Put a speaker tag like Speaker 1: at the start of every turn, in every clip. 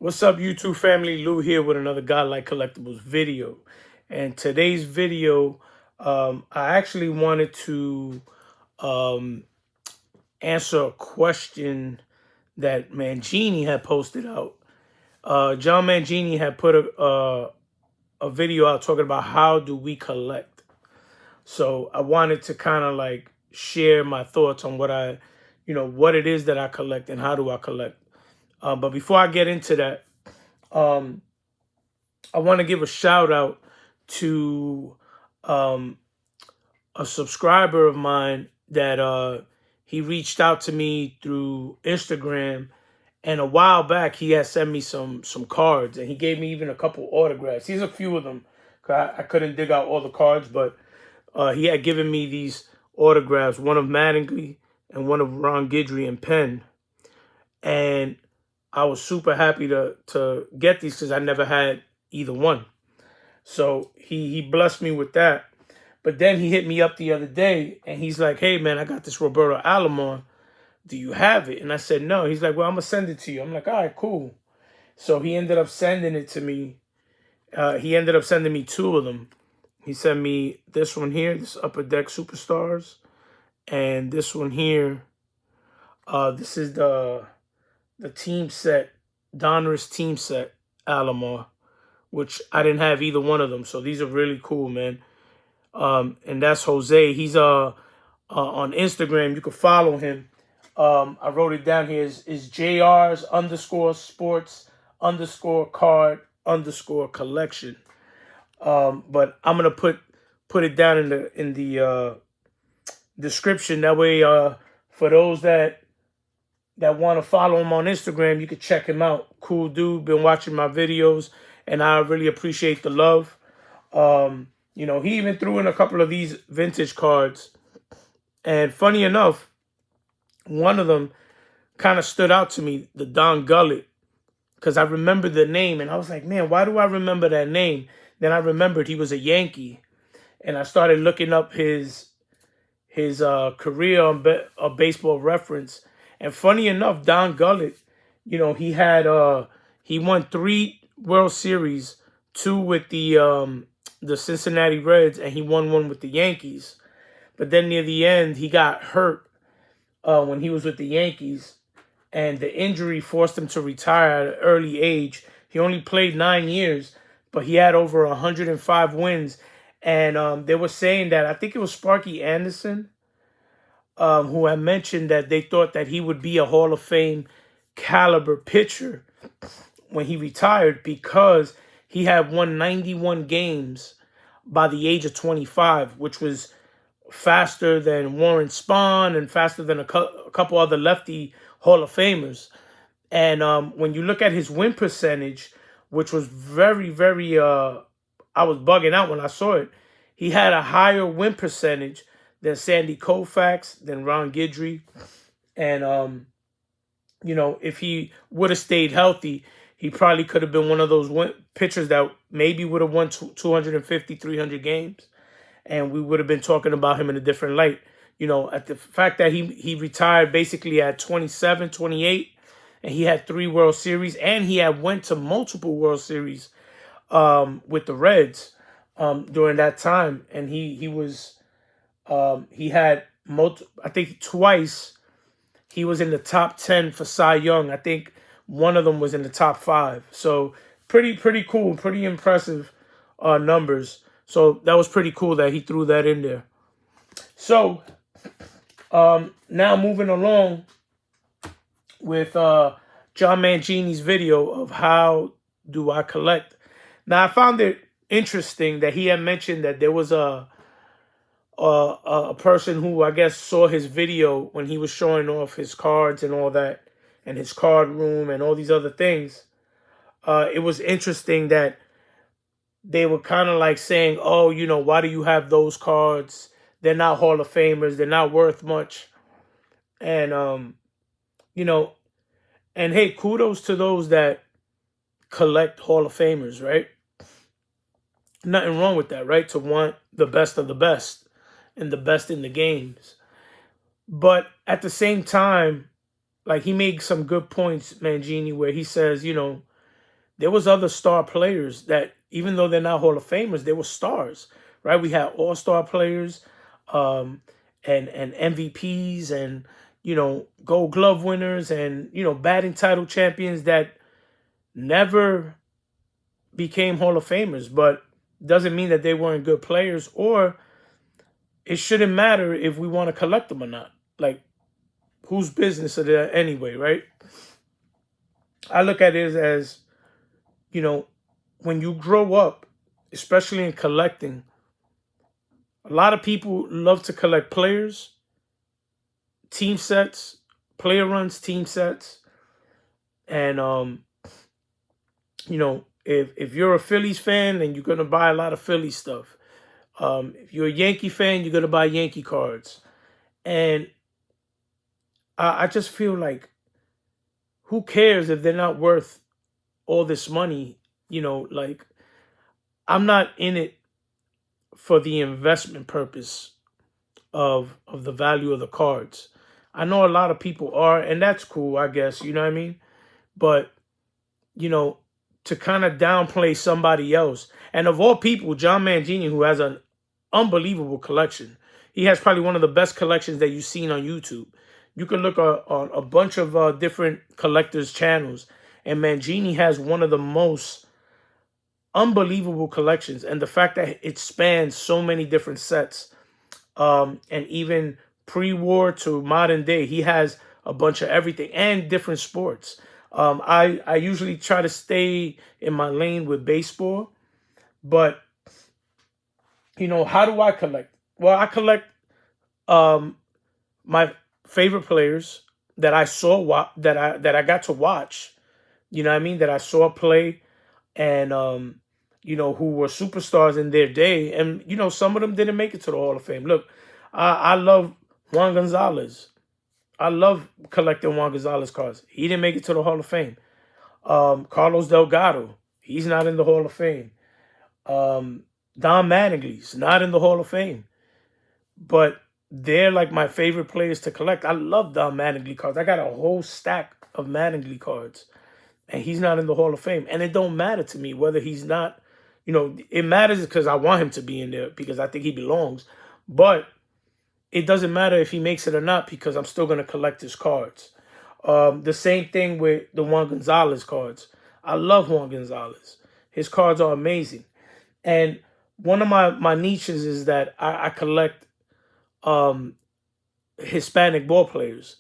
Speaker 1: What's up, YouTube family? Lou here with another Godlike Collectibles video. And today's video, I actually wanted to um, answer a question that Mangini had posted out. John Mangini had put a video out talking about how do we collect. So I wanted to kind of like share my thoughts on what it is that I collect and how do I collect. But before I get into that, um, I want to give a shout out to um, a subscriber of mine that he reached out to me through Instagram, and a while back he had sent me some cards, and he gave me even a couple autographs. Here's a few of them. 'Cause I couldn't dig out all the cards, but he had given me these autographs, one of Mattingly and one of Ron Guidry in pen, and I was super happy to get these because I never had either one. So he blessed me with that. But then he hit me up the other day and he's like, "Hey man, I got this Roberto Alomar. Do you have it?" And I said, "No." He's like, "Well, I'm gonna send it to you." I'm like, "All right, cool." So he ended up sending it to me. He ended up sending me two of them. He sent me this one here, this Upper Deck Superstars, and this one here. This is the team set, Donruss team set Alomar, which I didn't have either one of them. So these are really cool, man. And that's Jose. He's on Instagram. You can follow him. I wrote it down here. Is JR's _ sports _ card _ collection. But I'm gonna put it down in the description. That way, for those that want to follow him on Instagram, you can check him out. Cool dude. Been watching my videos, and I really appreciate the love. He even threw in a couple of these vintage cards. And funny enough, one of them kind of stood out to me, the Don Gullet, because I remembered the name. And I was like, man, why do I remember that name? Then I remembered he was a Yankee. And I started looking up his career on Baseball Reference. And funny enough, Don Gullet, he won 3 World Series, 2 with the Cincinnati Reds, and he won 1 with the Yankees. But then near the end, he got hurt when he was with the Yankees, and the injury forced him to retire at an early age. He only played 9 years, but he had over 105 wins. And they were saying that, I think it was Sparky Anderson, who had mentioned that they thought that he would be a Hall of Fame caliber pitcher when he retired because he had won 91 games by the age of 25, which was faster than Warren Spahn and faster than a couple other lefty Hall of Famers. And when you look at his win percentage, which was very, very, I was bugging out when I saw it. He had a higher win percentage than Sandy Koufax, than Ron Guidry. And, if he would have stayed healthy, he probably could have been one of those pitchers that maybe would have won 250, 300 games. And we would have been talking about him in a different light. At the fact that he retired basically at 27, 28, and he had 3 World Series, and he had went to multiple World Series with the Reds during that time. And he had I think twice he was in the top 10 for Cy Young. I think one of them was in the top 5. So pretty cool, pretty impressive numbers. So that was pretty cool that he threw that in there. So now moving along with John Mangini's video of how do I collect. Now I found it interesting that he had mentioned that there was a person who I guess saw his video when he was showing off his cards and all that, and his card room and all these other things. It was interesting that they were kind of like saying, oh, why do you have those cards? They're not Hall of Famers. They're not worth much. And, and hey, kudos to those that collect Hall of Famers, right? Nothing wrong with that, right? To want the best of the best and the best in the games. But at the same time, like, he made some good points, Mangini, where he says, there was other star players that, even though they're not Hall of Famers, they were stars, right? We had all-star players, um, and MVPs, and Gold Glove winners, and batting title champions that never became Hall of Famers, but doesn't mean that they weren't good players, or it shouldn't matter if we want to collect them or not. Like, whose business are they anyway, right? I look at it as, when you grow up, especially in collecting, a lot of people love to collect players, team sets, player runs, team sets. And if you're a Phillies fan, then you're gonna buy a lot of Philly stuff. If you're a Yankee fan, you're gonna buy Yankee cards. And I just feel like, who cares if they're not worth all this money? Like, I'm not in it for the investment purpose of the value of the cards. I know a lot of people are, and that's cool, I guess, you know what I mean? But, to kind of downplay somebody else, and of all people, John Mangini, who has an unbelievable collection. He has probably one of the best collections that you've seen on YouTube. You can look on a bunch of different collectors' channels, and Mangini has one of the most unbelievable collections. And the fact that it spans so many different sets, and even pre-war to modern day, he has a bunch of everything and different sports. I usually try to stay in my lane with baseball, but how do I collect? Well, I collect my favorite players that I saw that I got to watch. You know what I mean? That I saw play, and who were superstars in their day, and some of them didn't make it to the Hall of Fame. Look, I love Juan Gonzalez. I love collecting Juan Gonzalez cards. He didn't make it to the Hall of Fame. Carlos Delgado, he's not in the Hall of Fame. Don Mattingly's not in the Hall of Fame, but they're like my favorite players to collect. I love Don Mattingly cards. I got a whole stack of Mattingly cards, and he's not in the Hall of Fame. And it don't matter to me whether he's not. It matters because I want him to be in there because I think he belongs. But it doesn't matter if he makes it or not because I'm still going to collect his cards. The same thing with the Juan Gonzalez cards. I love Juan Gonzalez. His cards are amazing. And one of my niches is that I collect Hispanic ball players.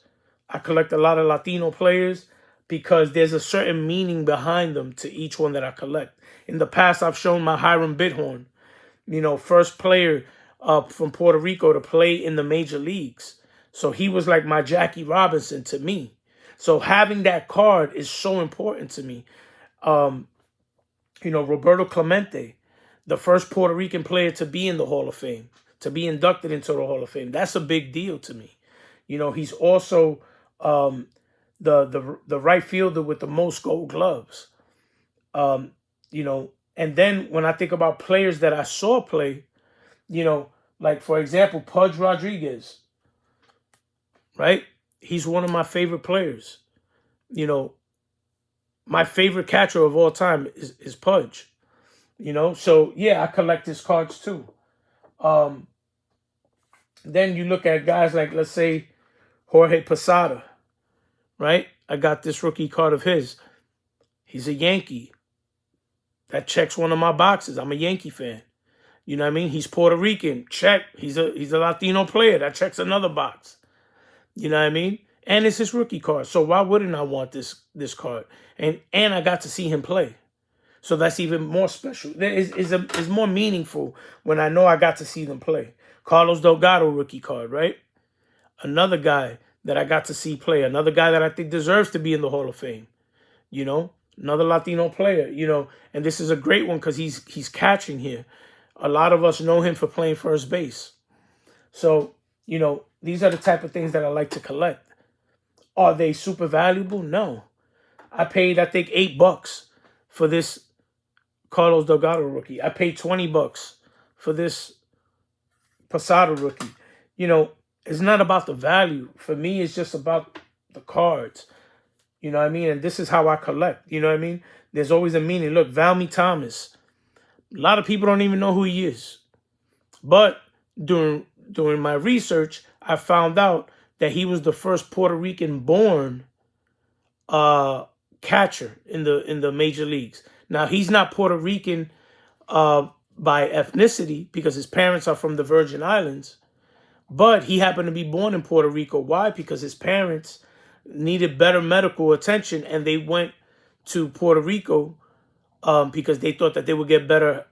Speaker 1: I collect a lot of Latino players because there's a certain meaning behind them to each one that I collect. In the past, I've shown my Hiram Bithorn, first player from Puerto Rico to play in the major leagues. So he was like my Jackie Robinson to me. So having that card is so important to me. Roberto Clemente, the first Puerto Rican player to be in the Hall of Fame, to be inducted into the Hall of Fame. That's a big deal to me. He's also the right fielder with the most Gold Gloves. And then when I think about players that I saw play, like for example, Pudge Rodriguez, right? He's one of my favorite players. My favorite catcher of all time is Pudge. So yeah, I collect his cards too. Then you look at guys like, let's say, Jorge Posada, right? I got this rookie card of his. He's a Yankee. That checks one of my boxes. I'm a Yankee fan. You know what I mean? He's Puerto Rican. Check. He's a Latino player. That checks another box. You know what I mean? And it's his rookie card. So why wouldn't I want this card? And I got to see him play. So that's even more special. It's more meaningful when I know I got to see them play. Carlos Delgado rookie card, right? Another guy that I got to see play. Another guy that I think deserves to be in the Hall of Fame. Another Latino player, and this is a great one because he's catching here. A lot of us know him for playing first base. So, these are the type of things that I like to collect. Are they super valuable? No. I paid, I think, $8 for this Carlos Delgado rookie. I paid $20 for this Posada rookie. It's not about the value. For me, it's just about the cards. You know what I mean? And this is how I collect. You know what I mean? There's always a meaning. Look, Valmy Thomas. A lot of people don't even know who he is. But during my research, I found out that he was the first Puerto Rican born catcher in the major leagues. Now he's not Puerto Rican by ethnicity because his parents are from the Virgin Islands, but he happened to be born in Puerto Rico. Why? Because his parents needed better medical attention and they went to Puerto Rico because they thought that they would get better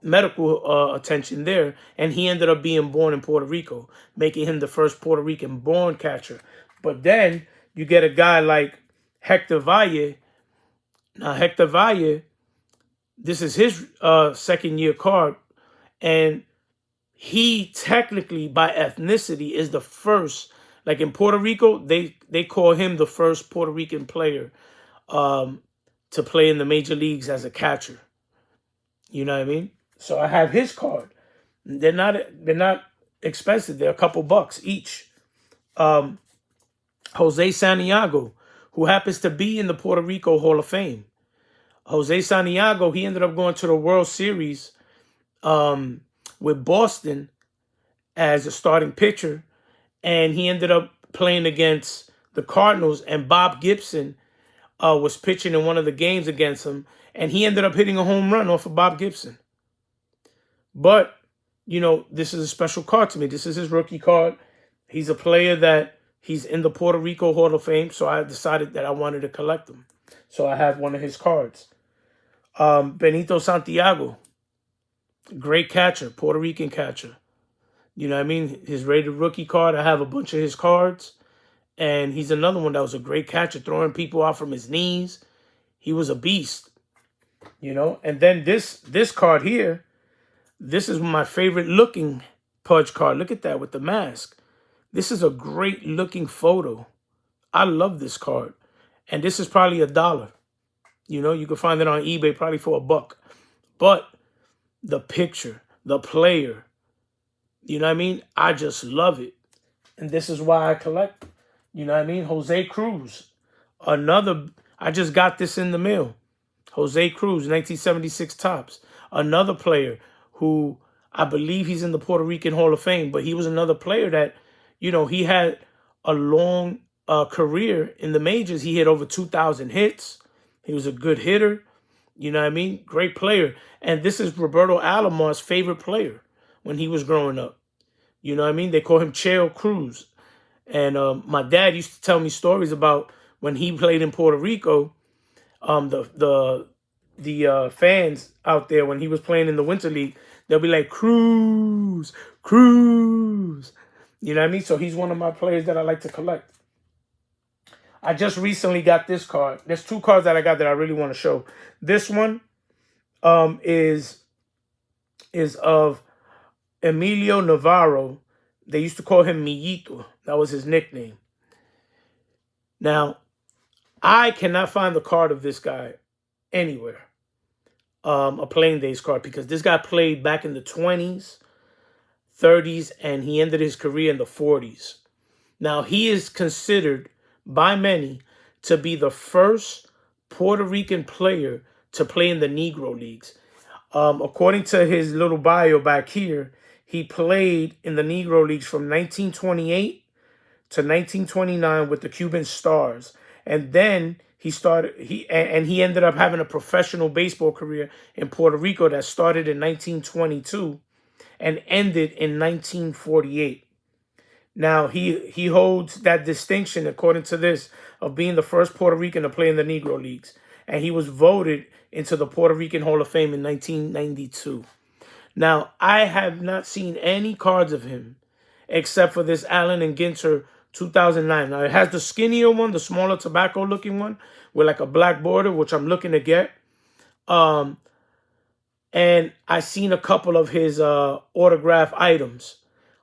Speaker 1: medical attention there. And he ended up being born in Puerto Rico, making him the first Puerto Rican born catcher. But then you get a guy like Hector Valle. Now, Hector Valle, this is his second year card. And he technically, by ethnicity, is the first. Like in Puerto Rico, they call him the first Puerto Rican player to play in the major leagues as a catcher. You know what I mean? So I have his card. They're not expensive. They're a couple bucks each. Jose Santiago, who happens to be in the Puerto Rico Hall of Fame. Jose Santiago, he ended up going to the World Series with Boston as a starting pitcher, and he ended up playing against the Cardinals, and Bob Gibson was pitching in one of the games against him, and he ended up hitting a home run off of Bob Gibson. But, you know, this is a special card to me. This is his rookie card. He's a player that he's in the Puerto Rico Hall of Fame, so I decided that I wanted to collect him. So I have one of his cards. Benito Santiago, great catcher, Puerto Rican catcher. You know what I mean? His rated rookie card, I have a bunch of his cards. And he's another one that was a great catcher, throwing people out from his knees. He was a beast, you know. And then this card here, this is my favorite looking Pudge card. Look at that with the mask. This is a great looking photo. I love this card. And this is probably $1. You know, you can find it on eBay probably for $1. But the picture, the player, you know what I mean? I just love it. And this is why I collect. You know what I mean? Jose Cruz, another, I just got this in the mail. Jose Cruz, 1976 Topps. Another player who I believe he's in the Puerto Rican Hall of Fame, but he was another player that, you know, he had a long career in the majors. He hit over 2,000 hits. He was a good hitter. You know what I mean? Great player. And this is Roberto Alomar's favorite player when he was growing up. You know what I mean? They call him Cheo Cruz. And my dad used to tell me stories about when he played in Puerto Rico, the fans out there, when he was playing in the Winter League, they'll be like, Cruz, Cruz. You know what I mean? So he's one of my players that I like to collect. I just recently got this card. There's two cards that I got that I really want to show. This one is of Emilio Navarro. They used to call him Millito. That was his nickname. Now, I cannot find the card of this guy anywhere. A playing days card, because this guy played back in the 20s, 30s, and he ended his career in the 40s. Now, he is considered by many to be the first Puerto Rican player to play in the Negro Leagues. According to his little bio back here, he played in the Negro Leagues from 1928 to 1929 with the Cuban Stars. And then he ended up having a professional baseball career in Puerto Rico that started in 1922 and ended in 1948. Now, he holds that distinction, according to this, of being the first Puerto Rican to play in the Negro Leagues. And he was voted into the Puerto Rican Hall of Fame in 1992. Now, I have not seen any cards of him except for this Allen and Ginter 2009. Now, it has the skinnier one, the smaller tobacco-looking one, with like a black border, which I'm looking to get. And I seen a couple of his autograph items.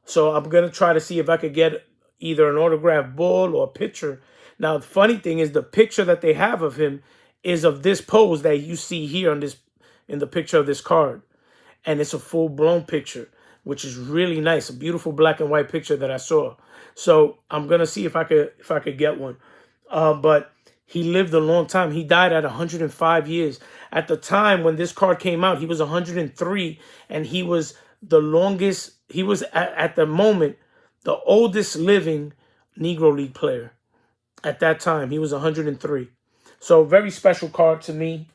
Speaker 1: So I'm going to try to see if I could get either an autographed ball or a picture. Now, the funny thing is the picture that they have of him is of this pose that you see here on this, in the picture of this card. And it's a full-blown picture, which is really nice. A beautiful black and white picture that I saw. So I'm going to see if I could get one. But he lived a long time. He died at 105 years. At the time when this card came out, he was 103, and he was the longest. He was at the moment the oldest living Negro League player. At that time, he was 103. So very special card to me.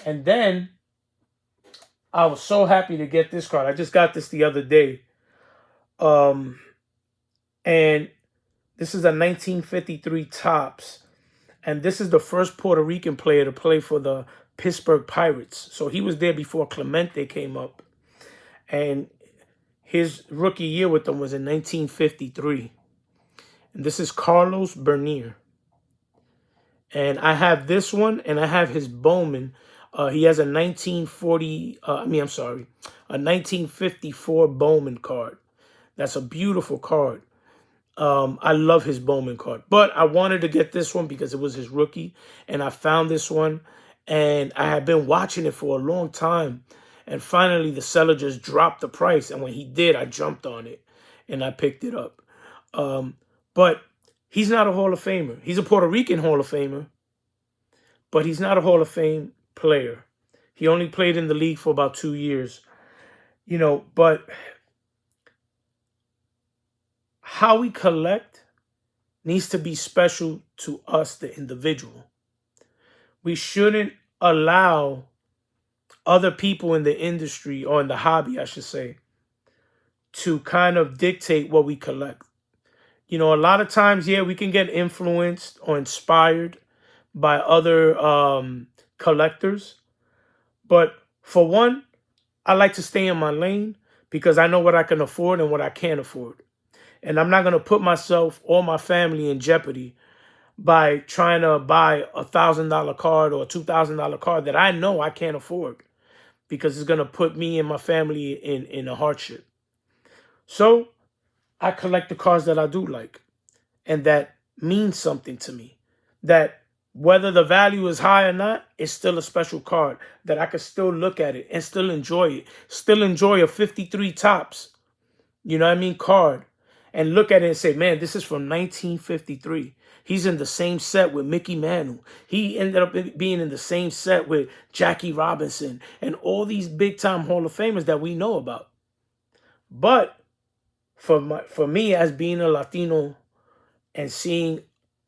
Speaker 1: And then I was so happy to get this card. I just got this the other day. And this is a 1953 Topps. And this is the first Puerto Rican player to play for the Pittsburgh Pirates. So he was there before Clemente came up. And his rookie year with them was in 1953. And this is Carlos Bernier. And I have this one, and I have his Bowman. He has a 1954 Bowman card. That's a beautiful card. I love his Bowman card. But I wanted to get this one because it was his rookie. And I found this one. And I had been watching it for a long time. And finally, the seller just dropped the price. And when he did, I jumped on it. And I picked it up. But he's not a Hall of Famer. He's a Puerto Rican Hall of Famer. But he's not a Hall of Fame player. He only played in the league for about 2 years. You know, but how we collect needs to be special to us, the individual. We shouldn't allow other people in the industry, or in the hobby, I should say, to kind of dictate what we collect. You know, a lot of times, yeah, we can get influenced or inspired by other collectors. But for one, I like to stay in my lane because I know what I can afford and what I can't afford. And I'm not going to put myself or my family in jeopardy by trying to buy a $1,000 card or a $2,000 card that I know I can't afford, because it's going to put me and my family in a hardship. So I collect the cards that I do like and that means something to me. That whether the value is high or not, it's still a special card that I can still look at it and still enjoy it. Still enjoy a 53 Topps, you know what I mean, card. And look at it and say, man, this is from 1953. He's in the same set with Mickey Mantle. He ended up being in the same set with Jackie Robinson and all these big-time Hall of Famers that we know about. But for me, as being a Latino and seeing,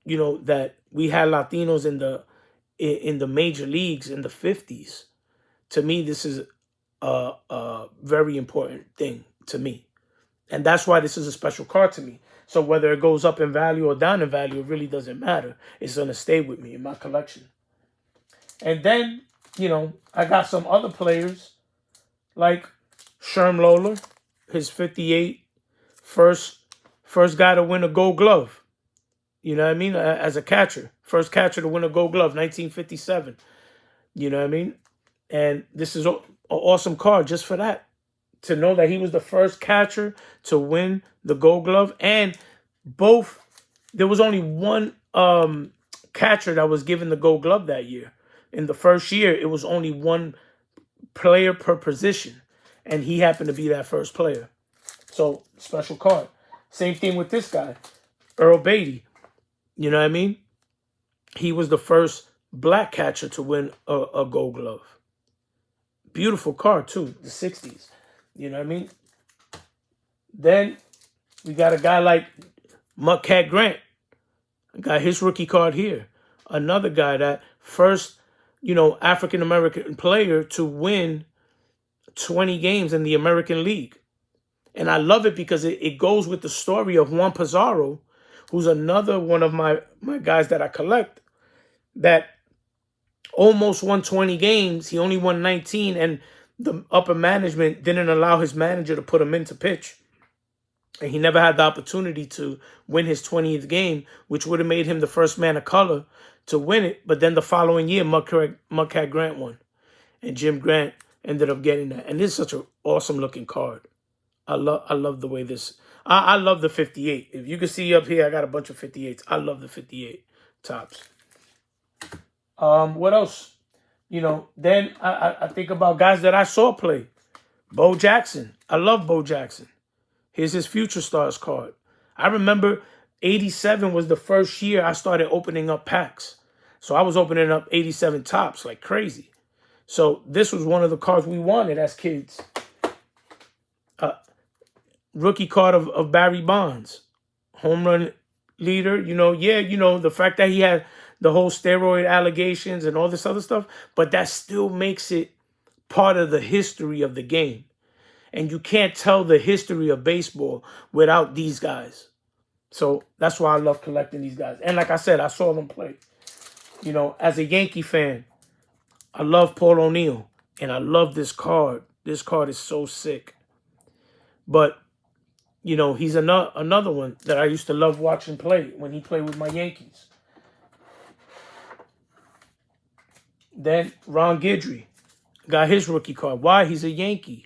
Speaker 1: you know, that we had Latinos in the major leagues in the 50s, to me, this is a very important thing to me. And that's why this is a special card to me. So whether it goes up in value or down in value, it really doesn't matter. It's going to stay with me in my collection. And then, you know, I got some other players like Sherm Lola, his 58, first guy to win a Gold Glove. You know what I mean? As a catcher. First catcher to win a Gold Glove, 1957. You know what I mean? And this is an awesome card just for that. To know that he was the first catcher to win the Gold Glove. And there was only one catcher that was given the Gold Glove that year. In the first year, it was only one player per position. And he happened to be that first player. So, special card. Same thing with this guy, Earl Beatty. You know what I mean? He was the first black catcher to win a Gold Glove. Beautiful card, too, the 60s. You know what I mean? Then we got a guy like Mudcat Grant. Got his rookie card here. Another guy, that first, you know, African-American player to win 20 games in the American League. And I love it because it goes with the story of Juan Pizarro, who's another one of my guys that I collect, that almost won 20 games. He only won 19, and the upper management didn't allow his manager to put him in to pitch. And he never had the opportunity to win his 20th game, which would have made him the first man of color to win it. But then the following year, Mudcat Grant won. And Jim Grant ended up getting that. And this is such an awesome looking card. I love the way this... I love the 58. If you can see up here, I got a bunch of 58s. I love the 58 Topps. What else? You know, then I think about guys that I saw play. Bo Jackson. I love Bo Jackson. Here's his Future Stars card. I remember '87 was the first year I started opening up packs. So I was opening up '87 tops like crazy. So this was one of the cards we wanted as kids. Rookie card of Barry Bonds, home run leader. The fact that he had the whole steroid allegations and all this other stuff, but that still makes it part of the history of the game. And you can't tell the history of baseball without these guys. So that's why I love collecting these guys. And like I said, I saw them play. As a Yankee fan, I love Paul O'Neill. And I love this card. This card is so sick. But, he's another one that I used to love watching play when he played with my Yankees. Then Ron Guidry got his rookie card. Why? He's a Yankee.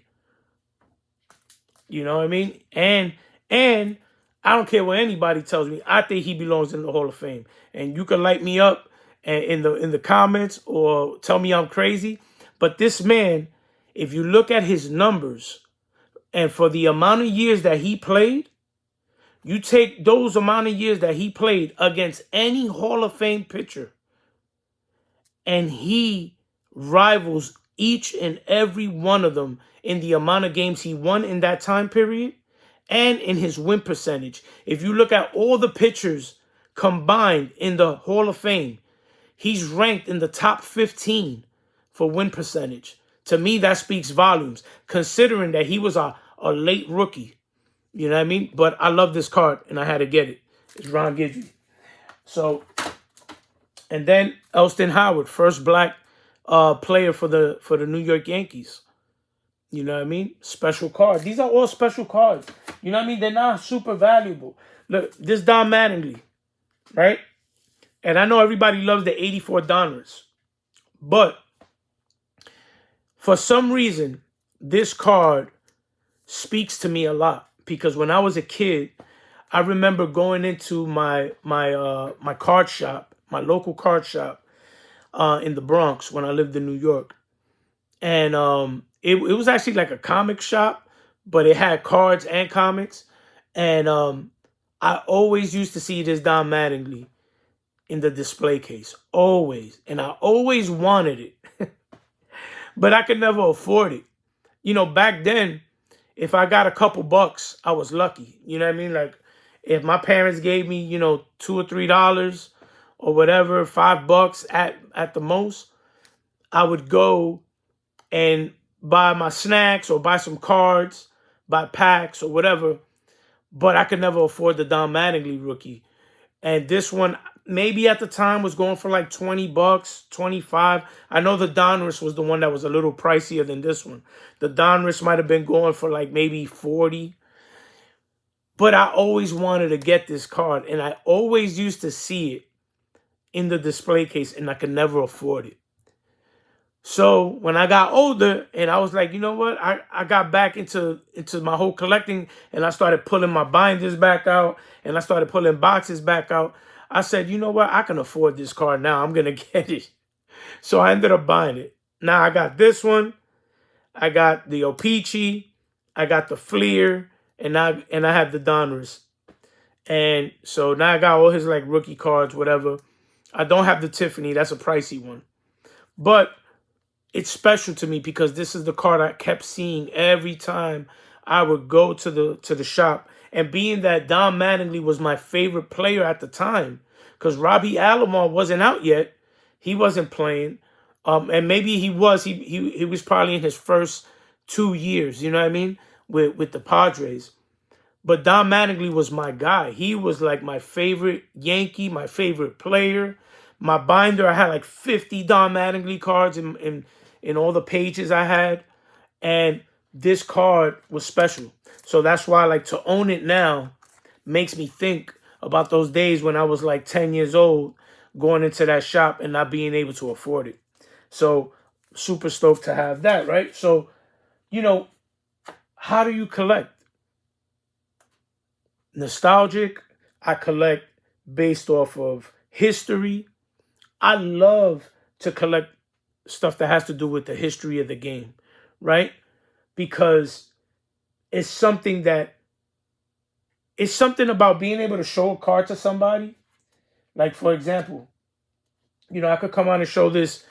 Speaker 1: You know what I mean? And I don't care what anybody tells me. I think he belongs in the Hall of Fame. And you can light me up in the comments or tell me I'm crazy. But this man, if you look at his numbers and for the amount of years that he played, you take those amount of years that he played against any Hall of Fame pitcher, and he rivals each and every one of them in the amount of games he won in that time period and in his win percentage. If you look at all the pitchers combined in the Hall of Fame, he's ranked in the top 15 for win percentage. To me, that speaks volumes, considering that he was a late rookie. You know what I mean? But I love this card, and I had to get it. It's Ron Guidry. So, and then Elston Howard, first black player for the New York Yankees. You know what I mean? Special card. These are all special cards. You know what I mean? They're not super valuable. Look, this Don Mattingly, right? And I know everybody loves the 84 Donruss. But for some reason, this card speaks to me a lot. Because when I was a kid, I remember going into my card shop, my local card shop in the Bronx when I lived in New York. And it was actually like a comic shop, but it had cards and comics. And I always used to see this Don Mattingly in the display case. Always. And I always wanted it. But I could never afford it. Back then, if I got a couple bucks, I was lucky. You know what I mean? Like, if my parents gave me, $2 or $3 or whatever, $5 at the most, I would go and buy my snacks or buy some cards, buy packs or whatever. But I could never afford the Don Mattingly rookie. And this one, maybe at the time, was going for like $20, 25. I know the Donruss was the one that was a little pricier than this one. The Donruss might have been going for like maybe 40. But I always wanted to get this card. And I always used to see it in the display case, and I could never afford it. So when I got older and I was like, you know what? I got back into my whole collecting, and I started pulling my binders back out, and I started pulling boxes back out. I said, you know what? I can afford this card now. I'm going to get it. So I ended up buying it. Now I got this one. I got the O-Pee-Chee. I got the Fleer. And I have the Donruss. And so now I got all his like rookie cards, whatever. I don't have the Tiffany. That's a pricey one. But it's special to me because this is the card I kept seeing every time I would go to the shop. And being that Don Mattingly was my favorite player at the time, because Robbie Alomar wasn't out yet, he wasn't playing, and maybe he was. He was probably in his first 2 years. You know what I mean, with the Padres. But Don Mattingly was my guy. He was like my favorite Yankee, my favorite player. My binder, I had like 50 Don Mattingly cards in all the pages I had. And this card was special. So that's why, like, to own it now makes me think about those days when I was like 10 years old going into that shop and not being able to afford it. So super stoked to have that, right? So, how do you collect? Nostalgic, I collect based off of history. I love to collect stuff that has to do with the history of the game, right? Because it's something that it's something about being able to show a card to somebody. Like, for example, I could come on and show this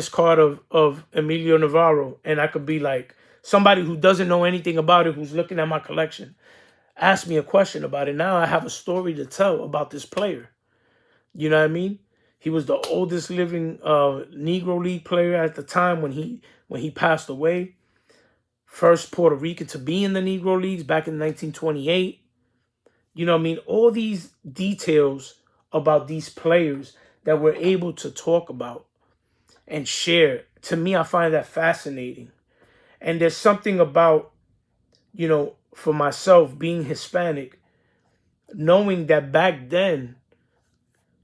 Speaker 1: card of Emilio Navarro, and I could be like, somebody who doesn't know anything about it, who's looking at my collection, ask me a question about it. Now I have a story to tell about this player. You know what I mean? He was the oldest living Negro League player at the time when he passed away. First Puerto Rican to be in the Negro Leagues back in 1928. You know what I mean? All these details about these players that we're able to talk about and share. To me, I find that fascinating. And there's something about, for myself being Hispanic, knowing that back then,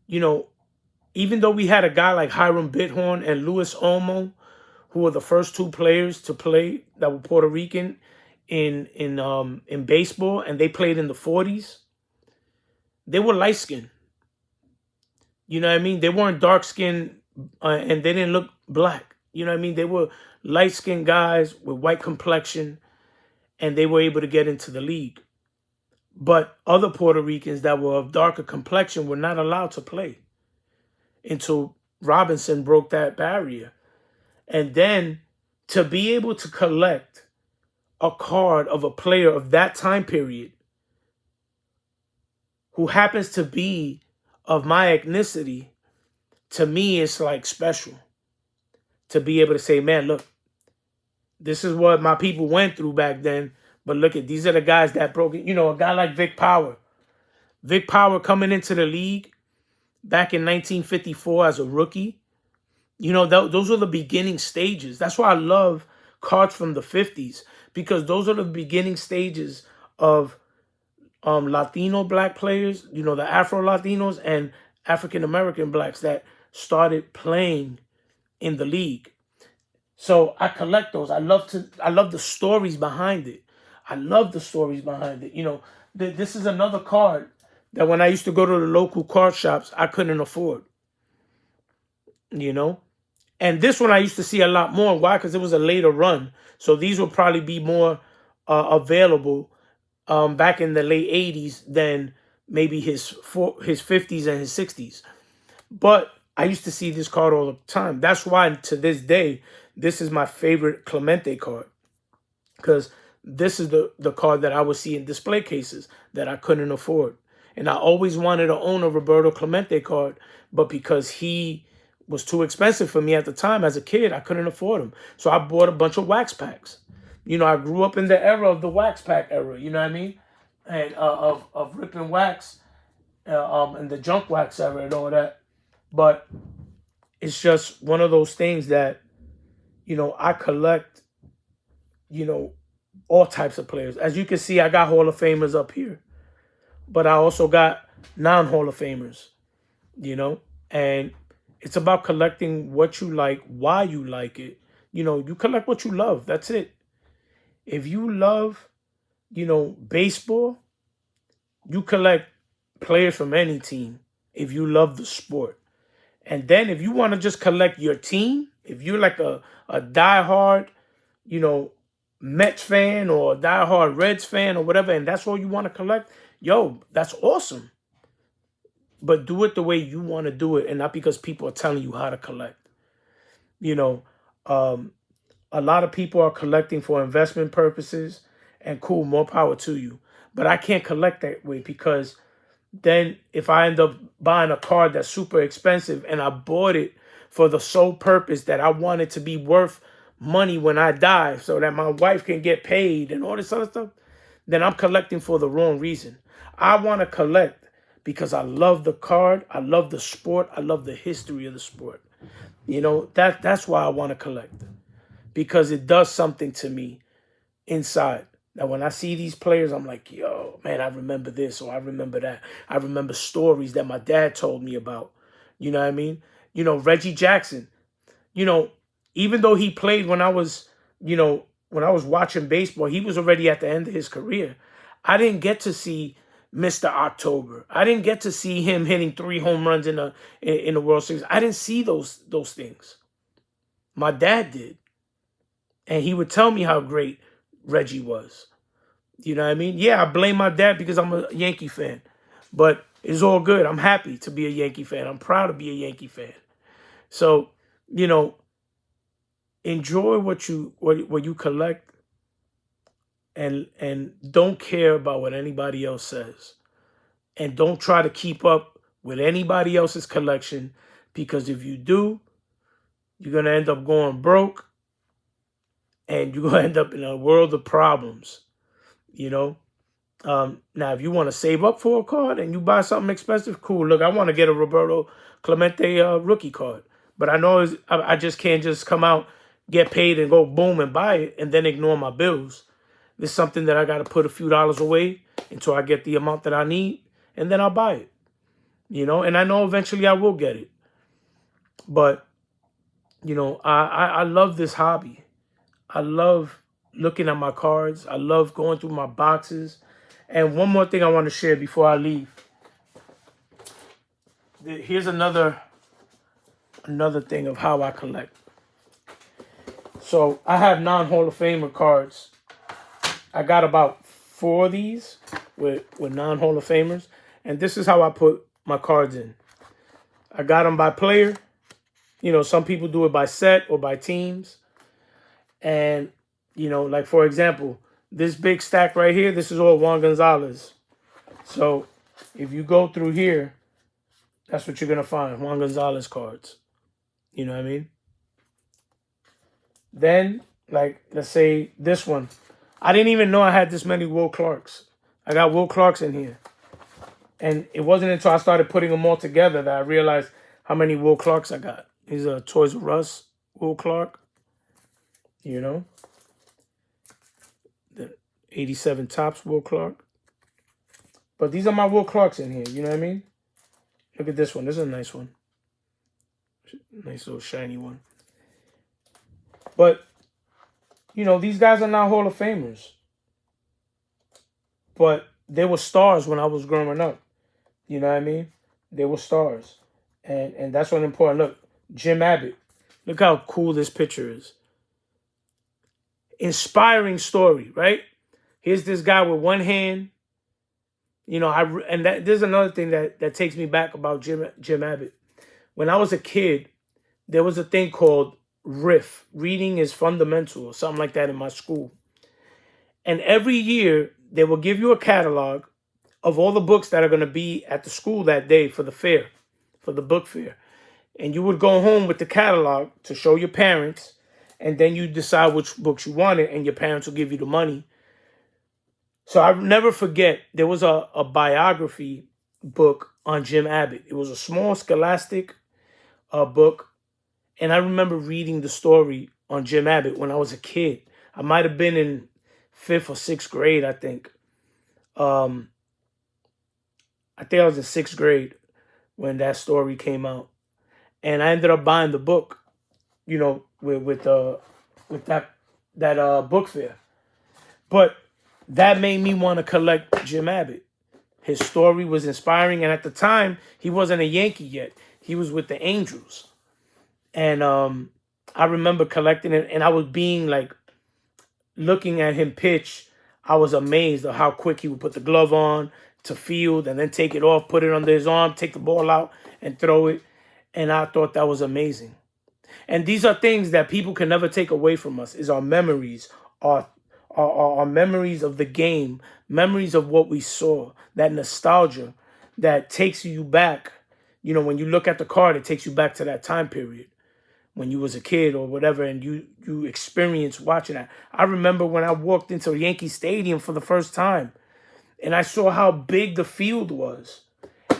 Speaker 1: even though we had a guy like Hiram Bithorn and Louis Olmo, who were the first two players to play that were Puerto Rican in baseball, and they played in the 40s, they were light skinned. You know what I mean? They weren't dark skinned and they didn't look black. You know what I mean? They were light skinned guys with white complexion, and they were able to get into the league. But other Puerto Ricans that were of darker complexion were not allowed to play until Robinson broke that barrier. And then to be able to collect a card of a player of that time period who happens to be of my ethnicity, to me, it's like special. To be able to say, man, look, this is what my people went through back then. But look at, these are the guys that broke it. A guy like Vic Power. Vic Power coming into the league back in 1954 as a rookie. Those are the beginning stages. That's why I love cards from the 50s, because those are the beginning stages of Latino black players, the Afro Latinos and African American blacks that started playing in the league. So I collect those. I love the stories behind it. I love the stories behind it. This is another card that when I used to go to the local card shops, I couldn't afford. And this one I used to see a lot more. Why? Because it was a later run. So these will probably be more available back in the late 80s than maybe his 50s and his 60s. But I used to see this card all the time. That's why to this day, this is my favorite Clemente card. Because this is the card that I would see in display cases that I couldn't afford. And I always wanted to own a Roberto Clemente card, but because he was too expensive for me at the time as a kid, I couldn't afford him. So I bought a bunch of wax packs. I grew up in the era of the wax pack era, you know what I mean? And of ripping wax and the junk wax era and all that. But it's just one of those things that, I collect, all types of players. As you can see, I got Hall of Famers up here. But I also got non-Hall of Famers, and it's about collecting what you like, why you like it. You collect what you love. That's it. If you love, baseball, you collect players from any team if you love the sport. And then if you want to just collect your team, if you're like a diehard, Mets fan or a diehard Reds fan or whatever, and that's all you want to collect, that's awesome. But do it the way you want to do it and not because people are telling you how to collect. A lot of people are collecting for investment purposes, and cool, more power to you. But I can't collect that way, because then if I end up buying a card that's super expensive and I bought it for the sole purpose that I want it to be worth money when I die so that my wife can get paid and all this other stuff, then I'm collecting for the wrong reason. I want to collect because I love the card, I love the sport, I love the history of the sport. That's why I want to collect, because it does something to me inside. Now, when I see these players, I'm like, yo, man, I remember this or I remember that. I remember stories that my dad told me about. You know what I mean? Reggie Jackson, even though he played when I was watching baseball, he was already at the end of his career. I didn't get to see Mr. October. I didn't get to see him hitting 3 home runs in the World Series. I didn't see those things. My dad did. And he would tell me how great Reggie was. You know what I mean? Yeah, I blame my dad because I'm a Yankee fan. But it's all good. I'm happy to be a Yankee fan. I'm proud to be a Yankee fan. So, you know, enjoy what you collect, and don't care about what anybody else says. And don't try to keep up with anybody else's collection, because if you do, you're going to end up going broke, and you're going to end up in a world of problems, you know? Now, if you want to save up for a card and you buy something expensive, cool. Look, I want to get a Roberto Clemente rookie card. But I know I just can't just come out, get paid, and go boom and buy it and then ignore my bills. This is something that I got to put a few dollars away until I get the amount that I need, and then I'll buy it. You know, and I know eventually I will get it. But, you know, I love this hobby. I love looking at my cards. I love going through my boxes. And one more thing I want to share before I leave. Here's another thing of how I collect. So I have non-Hall of Famer cards. I got about 4 of these with non-Hall of Famers. And this is how I put my cards in. I got them by player. You know, some people do it by set or by teams. And, you know, like, for example, this big stack right here, this is all Juan Gonzalez. So if you go through here, that's what you're going to find, Juan Gonzalez cards. You know what I mean? Then, like, let's say this one. I didn't even know I had this many Will Clarks. I got Will Clarks in here. And it wasn't until I started putting them all together that I realized how many Will Clarks I got. These are Toys R Us Will Clark. You know? The 87 Topps Will Clark. But these are my Will Clarks in here. You know what I mean? Look at this one. This is a nice one. Nice little shiny one. But, you know, these guys are not Hall of Famers. But they were stars when I was growing up. You know what I mean? They were stars. And that's what's important. Look, Jim Abbott. Look how cool this picture is. Inspiring story, right? Here's this guy with one hand. You know, there's another thing that takes me back about Jim Abbott. When I was a kid, there was a thing called RIF, Reading is Fundamental, or something like that in my school. And every year, they will give you a catalog of all the books that are going to be at the school that day for the fair, for the book fair. And you would go home with the catalog to show your parents, and then you decide which books you wanted, and your parents will give you the money. So I'll never forget, there was a biography book on Jim Abbott. It was a small scholastic book. And I remember reading the story on Jim Abbott when I was a kid. I might have been in 5th or 6th grade, I think. I think I was in 6th grade when that story came out. And I ended up buying the book, you know, with that book fair. But that made me want to collect Jim Abbott. His story was inspiring. And at the time, he wasn't a Yankee yet. He was with the Angels. And I remember collecting it, and I was being like, looking at him pitch, I was amazed at how quick he would put the glove on to field and then take it off, put it under his arm, take the ball out and throw it. And I thought that was amazing. And these are things that people can never take away from us, is our memories, our memories of the game, memories of what we saw, that nostalgia that takes you back. You know, when you look at the card, it takes you back to that time period when you was a kid or whatever, and you experienced watching that. I remember when I walked into Yankee Stadium for the first time, and I saw how big the field was.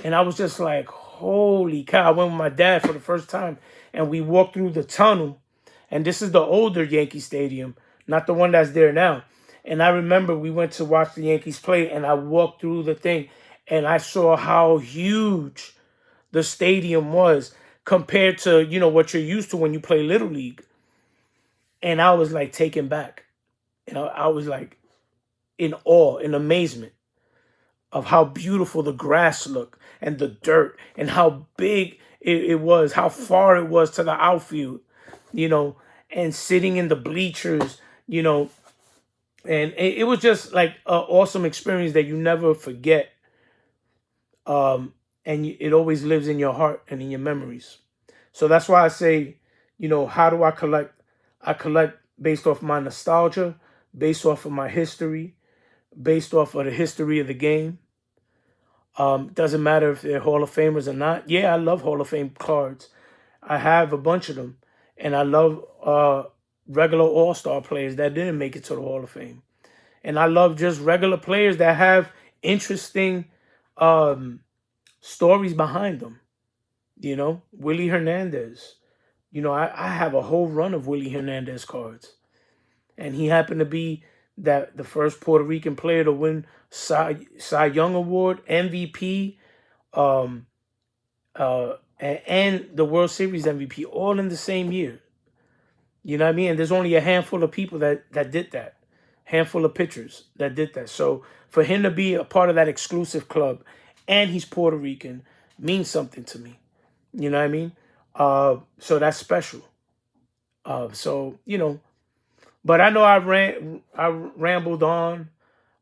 Speaker 1: And I was just like, holy cow. I went with my dad for the first time, and we walked through the tunnel. And this is the older Yankee Stadium, not the one that's there now. And I remember we went to watch the Yankees play, and I walked through the thing, and I saw how huge the stadium was compared to, you know, what you're used to when you play Little League. And I was like taken back. And I was like in awe, in amazement of how beautiful the grass looked and the dirt and how big it was, how far it was to the outfield, you know, and sitting in the bleachers, you know, And it was just like an awesome experience that you never forget. And it always lives in your heart and in your memories. So that's why I say, how do I collect? I collect based off my nostalgia, based off of my history, based off of the history of the game. Doesn't matter if they're Hall of Famers or not. Yeah, I love Hall of Fame cards. I have a bunch of them. And I love regular all-star players that didn't make it to the Hall of Fame. And I love just regular players that have interesting stories behind them. Willie Hernandez. I have a whole run of Willie Hernandez cards. And he happened to be the first Puerto Rican player to win Cy Young Award, MVP, and the World Series MVP, all in the same year. You know what I mean? And there's only a handful of people that did that. Handful of pitchers that did that. So for him to be a part of that exclusive club, and he's Puerto Rican, means something to me. You know what I mean? So that's special. But I know I rambled on.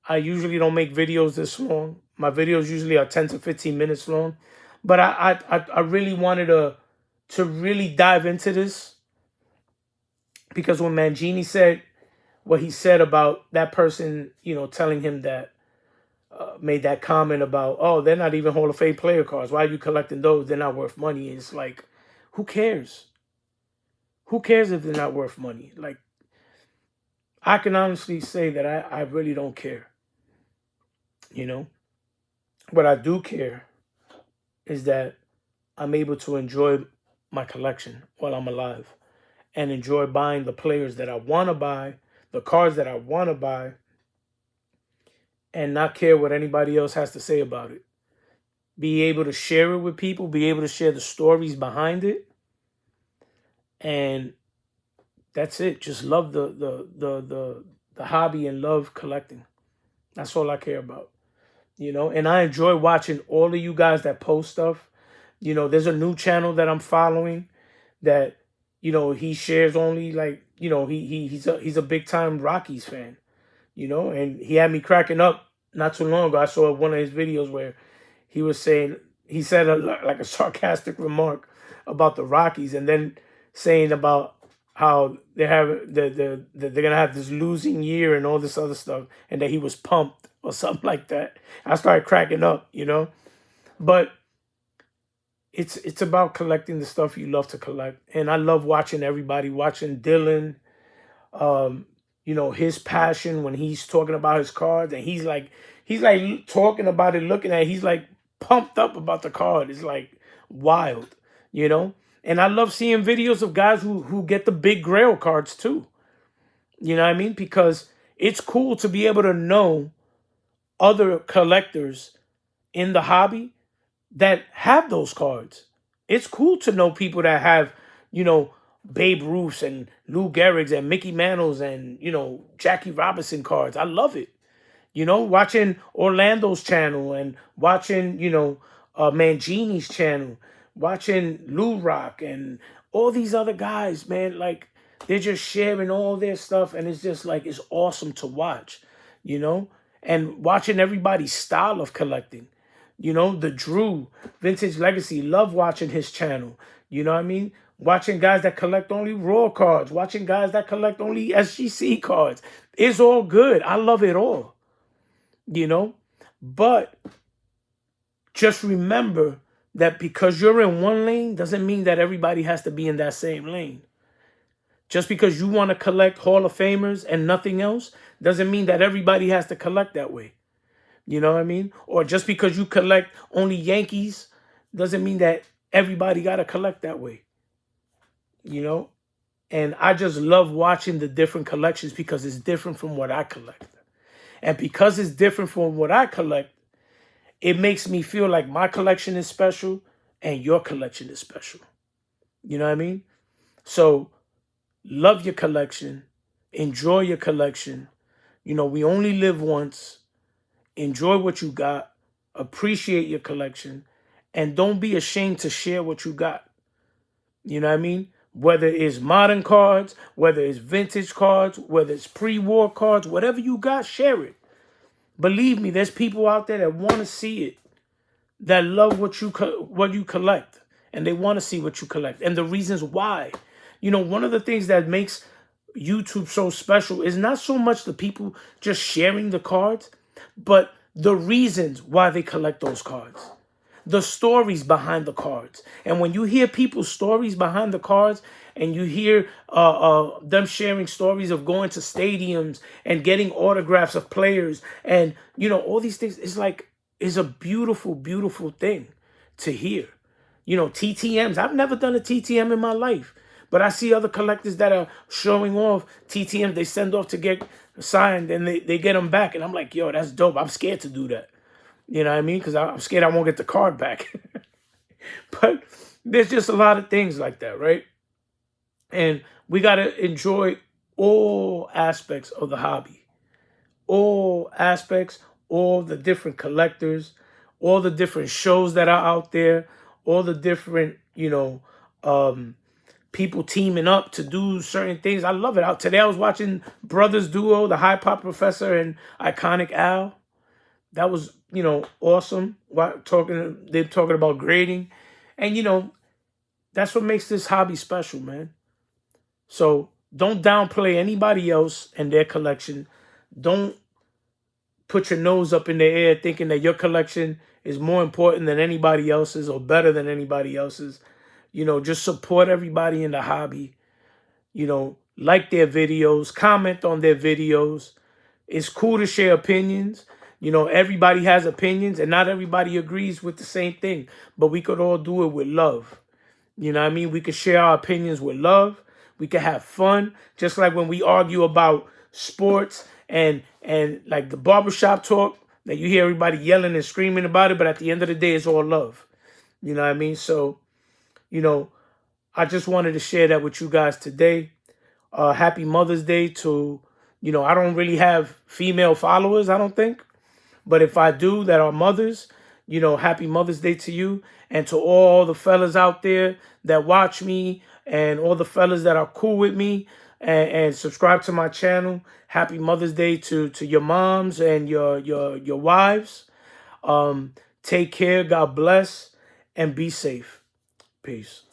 Speaker 1: I usually don't make videos this long. My videos usually are 10 to 15 minutes long. But I really wanted to really dive into this, because when Mangini said what he said about that person, telling him that, made that comment about, oh, they're not even Hall of Fame player cards. Why are you collecting those? They're not worth money. It's like, who cares? Who cares if they're not worth money? Like, I can honestly say that I really don't care. What I do care is that I'm able to enjoy my collection while I'm alive, and enjoy buying the players that I want to buy, the cards that I want to buy, and not care what anybody else has to say about it. Be able to share it with people, be able to share the stories behind it, and that's it. Just love the hobby and love collecting. That's all I care about. And I enjoy watching all of you guys that post stuff. There's a new channel that I'm following that, he shares only, like, he's a big time Rockies fan, and he had me cracking up not too long ago. I saw one of his videos where he said like a sarcastic remark about the Rockies, and then saying about how they're gonna have this losing year and all this other stuff, and that he was pumped or something like that. I started cracking up, but it's about collecting the stuff you love to collect. And I love watching Dylan, his passion when he's talking about his cards, and he's like talking about it, looking at it, he's like pumped up about the card. It's like wild, And I love seeing videos of guys who get the big Grail cards too. You know what I mean? Because it's cool to be able to know other collectors in the hobby that have those cards. It's cool to know people that have, Babe Ruths and Lou Gehrig's and Mickey Mantles and, Jackie Robinson cards. I love it. Watching Orlando's channel and watching, Mangini's channel, watching Lou Rock and all these other guys, man, like, they're just sharing all their stuff, and it's just like, it's awesome to watch, and watching everybody's style of collecting. The Drew, Vintage Legacy, love watching his channel. You know what I mean? Watching guys that collect only Raw cards, watching guys that collect only SGC cards. It's all good. I love it all. But just remember that because you're in one lane doesn't mean that everybody has to be in that same lane. Just because you want to collect Hall of Famers and nothing else doesn't mean that everybody has to collect that way. You know what I mean? Or just because you collect only Yankees doesn't mean that everybody got to collect that way. And I just love watching the different collections because it's different from what I collect. And because it's different from what I collect, it makes me feel like my collection is special and your collection is special. You know what I mean? So love your collection. Enjoy your collection. We only live once. Enjoy what you got. Appreciate your collection. And don't be ashamed to share what you got. You know what I mean? Whether it's modern cards, whether it's vintage cards, whether it's pre-war cards, whatever you got, share it. Believe me, there's people out there that want to see it, that love what you collect, and they want to see what you collect and the reasons why. You know, one of the things that makes YouTube so special is not so much the people just sharing the cards, but the reasons why they collect those cards, the stories behind the cards. And when you hear people's stories behind the cards, and you hear them sharing stories of going to stadiums and getting autographs of players, and you know, all these things, it's a beautiful, beautiful thing to hear. You know, TTMs. I've never done a TTM in my life, but I see other collectors that are showing off TTMs. They send off to get signed, and they get them back, and I'm like, yo, that's dope. I'm scared to do that. You know what I mean? Because I'm scared I won't get the card back. But there's just a lot of things like that, right? And we got to enjoy all aspects of the hobby. All aspects, all the different collectors, all the different shows that are out there, all the different, people teaming up to do certain things. I love it. Today I was watching Brothers Duo, the High Pop Professor and Iconic Al. That was, awesome. They're talking about grading. And, that's what makes this hobby special, man. So don't downplay anybody else and their collection. Don't put your nose up in the air thinking that your collection is more important than anybody else's or better than anybody else's. Just support everybody in the hobby. Like their videos, comment on their videos. It's cool to share opinions. Everybody has opinions and not everybody agrees with the same thing, but we could all do it with love. You know what I mean? We could share our opinions with love. We could have fun, just like when we argue about sports and like the barbershop talk that you hear everybody yelling and screaming about it, but at the end of the day, it's all love. You know what I mean? So, I just wanted to share that with you guys today. Happy Mother's Day to, I don't really have female followers, I don't think. But if I do that are mothers, happy Mother's Day to you. And to all the fellas out there that watch me and all the fellas that are cool with me and subscribe to my channel, happy Mother's Day to your moms and your wives. Take care, God bless, and be safe. Peace.